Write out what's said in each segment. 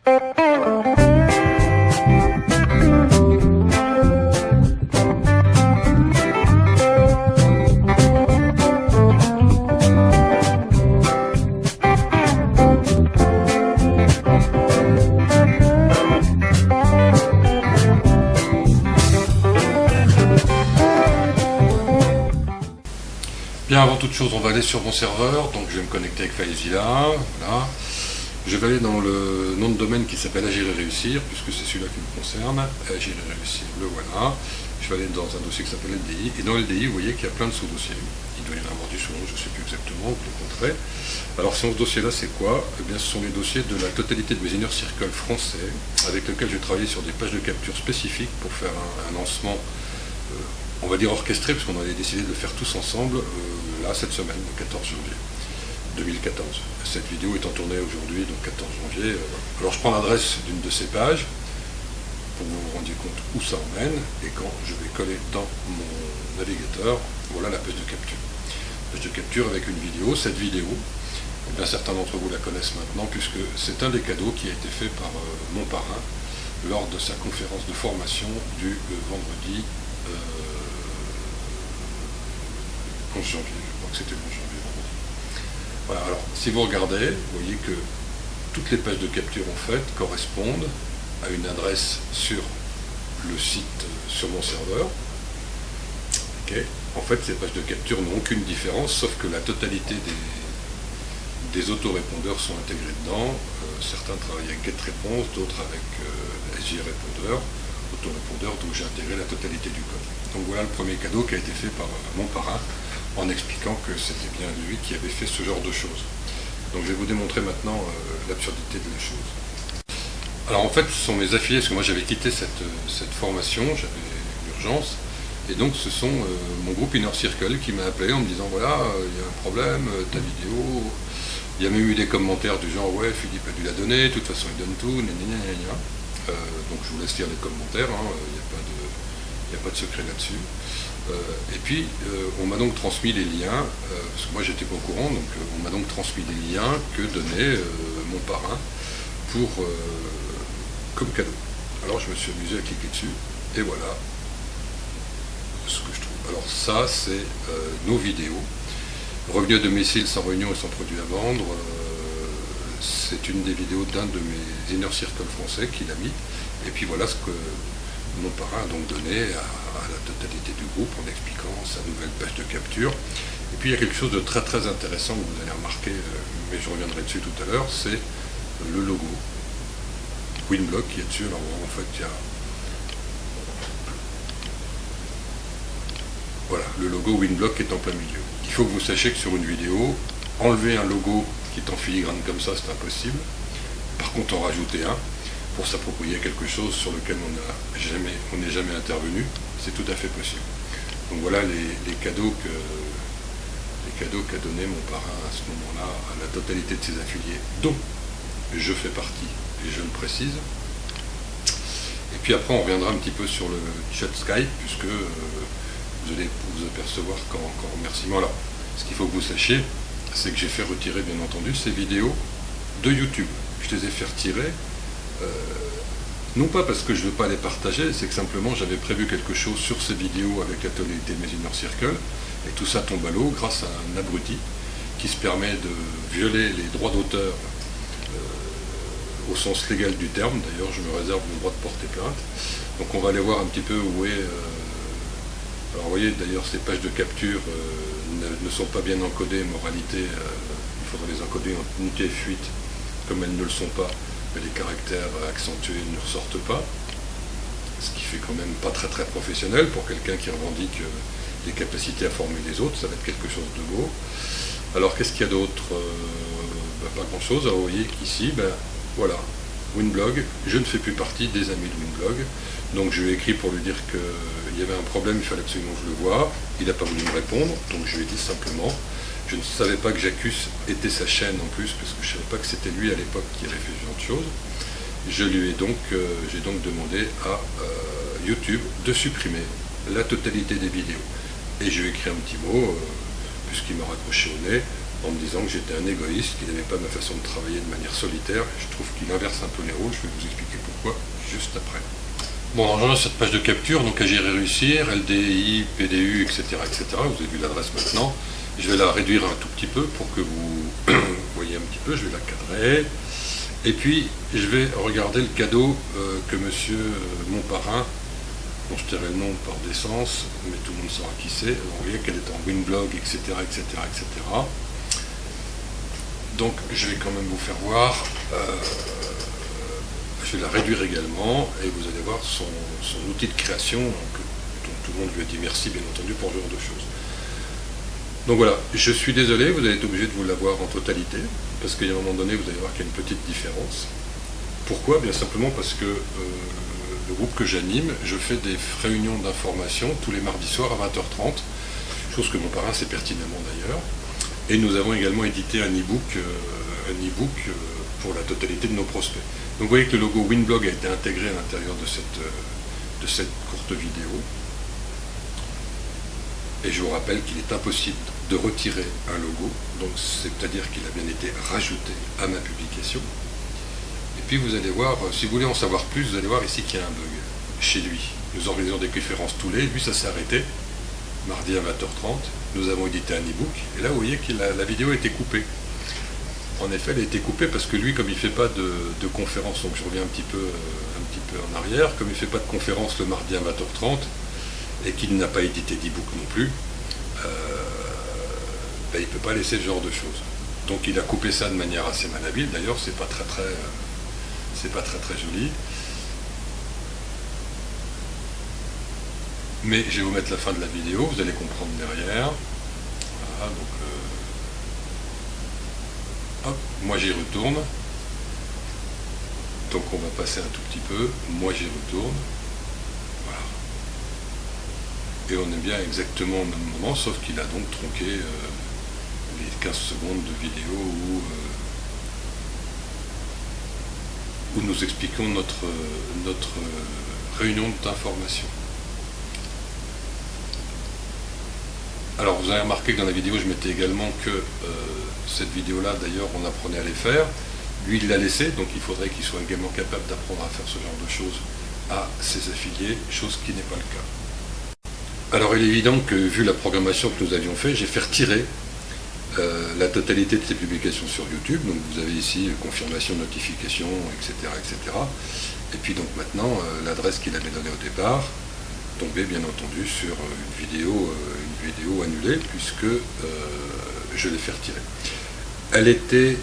Bien, avant toute chose, on va aller sur mon serveur, donc je vais me connecter avec FileZilla, voilà. Je vais aller dans le nom de domaine qui s'appelle Agir et Réussir, puisque c'est celui-là qui me concerne, Agir et Réussir, le voilà. Je vais aller dans un dossier qui s'appelle LDI, et dans LDI, vous voyez qu'il y a plein de sous-dossiers. Il doit y en avoir du sous-nom, je ne sais plus exactement, vous le compterez. Alors, ce dossier-là, c'est quoi? Eh bien, ce sont les dossiers de la totalité de mes Inner Circle français, avec lesquels j'ai travaillé sur des pages de capture spécifiques pour faire un lancement on va dire orchestré, parce qu'on avait décidé de le faire tous ensemble, là, cette semaine, le 14 janvier 2014. Cette vidéo étant tournée aujourd'hui, donc 14 janvier. Alors je prends l'adresse d'une de ces pages, pour que vous vous rendiez compte où ça emmène, et quand je vais coller dans mon navigateur, voilà la page de capture. Page de capture avec une vidéo. Cette vidéo, eh bien, certains d'entre vous la connaissent maintenant, puisque c'est un des cadeaux qui a été fait par mon parrain lors de sa conférence de formation du vendredi 11 janvier, je crois que c'était le 11 janvier vendredi. Voilà, alors si vous regardez, vous voyez que toutes les pages de capture en fait correspondent à une adresse sur le site, sur mon serveur. Okay. En fait, ces pages de capture n'ont aucune différence, sauf que la totalité des autorépondeurs sont intégrés dedans. Certains travaillent avec GetResponse, d'autres avec SJRépondeur, autorépondeur, donc j'ai intégré la totalité du code. Donc voilà le premier cadeau qui a été fait par mon parrain, en expliquant que c'était bien lui qui avait fait ce genre de choses. Donc je vais vous démontrer maintenant l'absurdité de la chose. Alors en fait, ce sont mes affiliés, parce que moi j'avais quitté cette formation, j'avais l'urgence, et donc ce sont mon groupe Inner Circle qui m'a appelé en me disant voilà, il y a un problème, ta vidéo, il y a même eu des commentaires du genre ouais, Philippe a dû la donner, de toute façon il donne tout, donc je vous laisse lire les commentaires, il n'y a pas de secret là-dessus. Et puis on m'a donc transmis les liens, parce que moi j'étais pas au courant, donc on m'a donc transmis les liens que donnait mon parrain pour comme cadeau. Alors je me suis amusé à cliquer dessus, et voilà ce que je trouve. Alors ça c'est nos vidéos. Revenu à domicile sans réunion et sans produit à vendre, c'est une des vidéos d'un de mes Inner Circle français qu'il a mis, et puis voilà ce que mon parrain a donc donné à la totalité du groupe en expliquant sa nouvelle page de capture. Et puis il y a quelque chose de très très intéressant que vous allez remarquer, mais je reviendrai dessus tout à l'heure, c'est le logo Winblock qui est dessus. Alors en fait il y a voilà, le logo Winblock qui est en plein milieu. Il faut que vous sachiez que sur une vidéo, enlever un logo qui est en filigrane comme ça, c'est impossible. Par contre, en rajouter un pour s'approprier quelque chose sur lequel on n'est jamais intervenu, c'est tout à fait possible. Donc voilà les cadeaux qu'a donné mon parrain à ce moment-là à la totalité de ses affiliés, dont je fais partie, et je le précise. Et puis après, on reviendra un petit peu sur le chat Skype, puisque vous allez vous apercevoir qu'en remerciement. Alors, ce qu'il faut que vous sachiez, c'est que j'ai fait retirer, bien entendu, ces vidéos de YouTube. Je les ai fait retirer, non pas parce que je ne veux pas les partager, c'est que simplement j'avais prévu quelque chose sur ces vidéos avec la totalité de mes Inner Circle, et tout ça tombe à l'eau grâce à un abruti qui se permet de violer les droits d'auteur au sens légal du terme. D'ailleurs, je me réserve le droit de porter plainte. Donc on va aller voir un petit peu où est... alors vous voyez, d'ailleurs, ces pages de capture ne sont pas bien encodées, moralité, il faudrait les encoder en unité F8, comme elles ne le sont pas, mais les caractères accentués ne ressortent pas, ce qui fait quand même pas très très professionnel pour quelqu'un qui revendique des capacités à former les autres. Ça va être quelque chose de beau. Alors qu'est-ce qu'il y a d'autre? Pas grand chose. Alors vous voyez qu'ici, voilà, Winblog, je ne fais plus partie des amis de Winblog, donc je lui ai écrit pour lui dire qu'il y avait un problème, il fallait absolument que je le voie. Il n'a pas voulu me répondre, donc je lui ai dit simplement, je ne savais pas que Jacus était sa chaîne en plus, parce que je ne savais pas que c'était lui à l'époque qui avait fait ce genre de choses. J'ai donc demandé à YouTube de supprimer la totalité des vidéos. Et je lui ai écrit un petit mot, puisqu'il m'a raccroché au nez, en me disant que j'étais un égoïste, qu'il n'aimait pas ma façon de travailler de manière solitaire. Je trouve qu'il inverse un peu les rôles, je vais vous expliquer pourquoi juste après. Bon, alors j'en ai cette page de capture, donc Agir et réussir, LDI, PDU, etc., etc. Vous avez vu l'adresse maintenant. Je vais la réduire un tout petit peu pour que vous voyez un petit peu, je vais la cadrer. Et puis, je vais regarder le cadeau que monsieur mon parrain, dont je tairai le nom par décence, mais tout le monde saura qui c'est. Vous voyez qu'elle est en Winblog, etc., etc., etc. Donc, je vais quand même vous faire voir. Je vais la réduire également, et vous allez voir son outil de création, dont tout le monde lui a dit merci, bien entendu, pour ce genre de choses. Donc voilà, je suis désolé, vous allez être obligé de vous l'avoir en totalité, parce qu'à un moment donné, vous allez voir qu'il y a une petite différence. Pourquoi? Bien simplement parce que le groupe que j'anime, je fais des réunions d'information tous les mardis soirs à 20h30, chose que mon parrain sait pertinemment d'ailleurs. Et nous avons également édité un e-book pour la totalité de nos prospects. Donc vous voyez que le logo Winblog a été intégré à l'intérieur de cette courte vidéo. Et je vous rappelle qu'il est impossible de retirer un logo, donc c'est-à-dire qu'il a bien été rajouté à ma publication. Et puis vous allez voir, si vous voulez en savoir plus, vous allez voir ici qu'il y a un bug chez lui. Nous organisons des conférences tous les, lui ça s'est arrêté, mardi à 20h30, nous avons édité un e-book, et là vous voyez que la vidéo a été coupée. En effet, elle a été coupée parce que lui, comme il ne fait pas de conférence, donc je reviens un petit peu en arrière, comme il ne fait pas de conférence le mardi à 20h30, et qu'il n'a pas édité d'e-book non plus, il ne peut pas laisser ce genre de choses. Donc il a coupé ça de manière assez malhabile, d'ailleurs c'est pas très joli. Mais je vais vous mettre la fin de la vidéo, vous allez comprendre derrière. Voilà, donc hop, moi j'y retourne. Donc on va passer un tout petit peu, moi j'y retourne. Voilà. Et on est bien exactement au même moment, sauf qu'il a donc tronqué les 15 secondes de vidéo où nous expliquons notre réunion d'information. Alors vous avez remarqué que dans la vidéo je mettais également que cette vidéo-là d'ailleurs on apprenait à les faire. Lui il l'a laissé, donc il faudrait qu'il soit également capable d'apprendre à faire ce genre de choses à ses affiliés, chose qui n'est pas le cas. Alors il est évident que vu la programmation que nous avions fait, j'ai fait retirer la totalité de ces publications sur YouTube. Donc vous avez ici confirmation, notification, etc. etc. Et puis donc maintenant l'adresse qu'il avait donnée au départ tombait bien entendu sur une vidéo annulée puisque je l'ai fait retirer. Elle était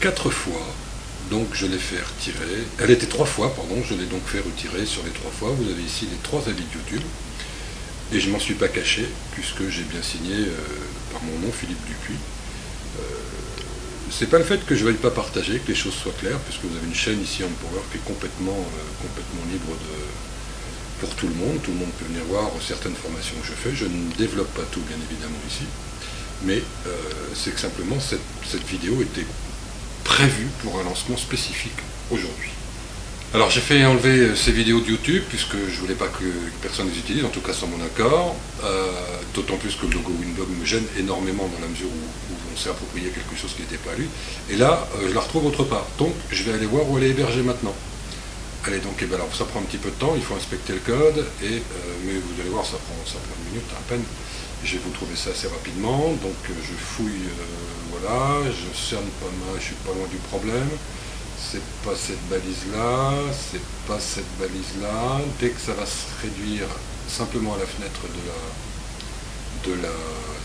4 fois, donc je l'ai fait retirer. Elle était 3 fois, pardon, je l'ai donc fait retirer sur les 3 fois. Vous avez ici les 3 avis de YouTube. Et je m'en suis pas caché, puisque j'ai bien signé par mon nom, Philippe Dupuis. C'est pas le fait que je ne veuille pas partager, que les choses soient claires, puisque vous avez une chaîne ici en Power qui est complètement libre pour tout le monde. Tout le monde peut venir voir certaines formations que je fais. Je ne développe pas tout, bien évidemment, ici. Mais c'est que simplement, cette vidéo était prévue pour un lancement spécifique aujourd'hui. Alors j'ai fait enlever ces vidéos de YouTube puisque je ne voulais pas que personne les utilise, en tout cas sans mon accord, d'autant plus que le logo Winblog me gêne énormément dans la mesure où on s'est approprié quelque chose qui n'était pas à lui. Et là, je la retrouve autre part. Donc je vais aller voir où elle est hébergée maintenant. Allez, donc alors, ça prend un petit peu de temps, il faut inspecter le code, mais vous allez voir, ça prend une minute à peine. Je vais vous trouver ça assez rapidement. Donc je fouille, voilà, je cerne pas mal, je suis pas loin du problème. C'est pas cette balise-là, c'est pas cette balise-là. Dès que ça va se réduire simplement à la fenêtre de la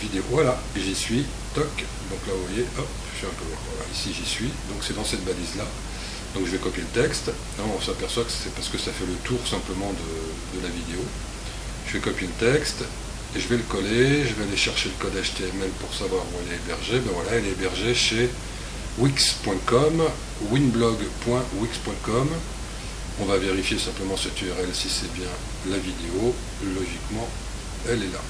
vidéo, voilà, j'y suis, toc. Donc là, vous voyez, hop, je suis un peu loin. Voilà, ici j'y suis, donc c'est dans cette balise-là. Donc je vais copier le texte. Là, on s'aperçoit que c'est parce que ça fait le tour simplement de la vidéo. Je vais copier le texte et je vais le coller. Je vais aller chercher le code HTML pour savoir où elle est hébergée. Ben voilà, elle est hébergée chez wix.com, winblog.wix.com. On va vérifier simplement cette URL si c'est bien la vidéo. Logiquement, elle est là.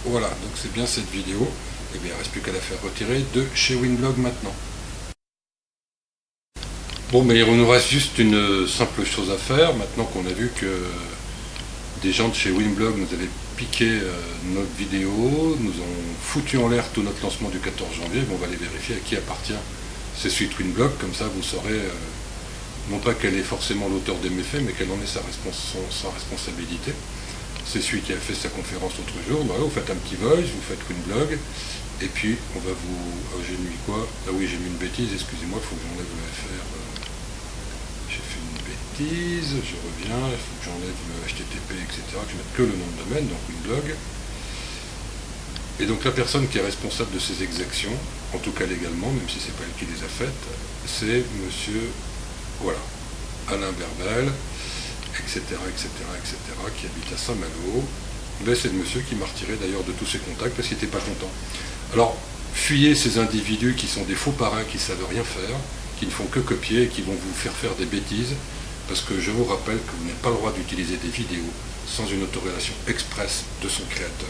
Voilà, donc c'est bien cette vidéo. Et bien, il ne reste plus qu'à la faire retirer de chez Winblog maintenant. Bon, mais il nous reste juste une simple chose à faire, maintenant qu'on a vu que des gens de chez Winblog nous avaient piqué notre vidéo, nous ont foutu en l'air tout notre lancement du 14 janvier, mais on va aller vérifier à qui appartient ces suites Winblog, comme ça vous saurez non pas qu'elle est forcément l'auteur des méfaits, mais qu'elle en est sa responsabilité. C'est celui qui a fait sa conférence l'autre jour. Bah, vous faites un petit voice, vous faites Winblog, et puis on va vous... j'ai mis quoi? Ah oui, j'ai mis une bêtise, excusez-moi, il faut que j'enlève le FR. J'ai fait une bêtise, je reviens, il faut que j'enlève le HTTP, etc., que je mette que le nom de domaine, donc Winblog. Et donc la personne qui est responsable de ces exactions, en tout cas légalement, même si c'est pas elle qui les a faites, c'est monsieur, voilà, Alain Berbel, etc., qui habite à Saint-Malo. C'est le monsieur qui m'a retiré d'ailleurs de tous ses contacts parce qu'il n'était pas content. Alors, fuyez ces individus qui sont des faux parrains, qui ne savent rien faire, qui ne font que copier et qui vont vous faire des bêtises, parce que je vous rappelle que vous n'avez pas le droit d'utiliser des vidéos sans une autorisation expresse de son créateur.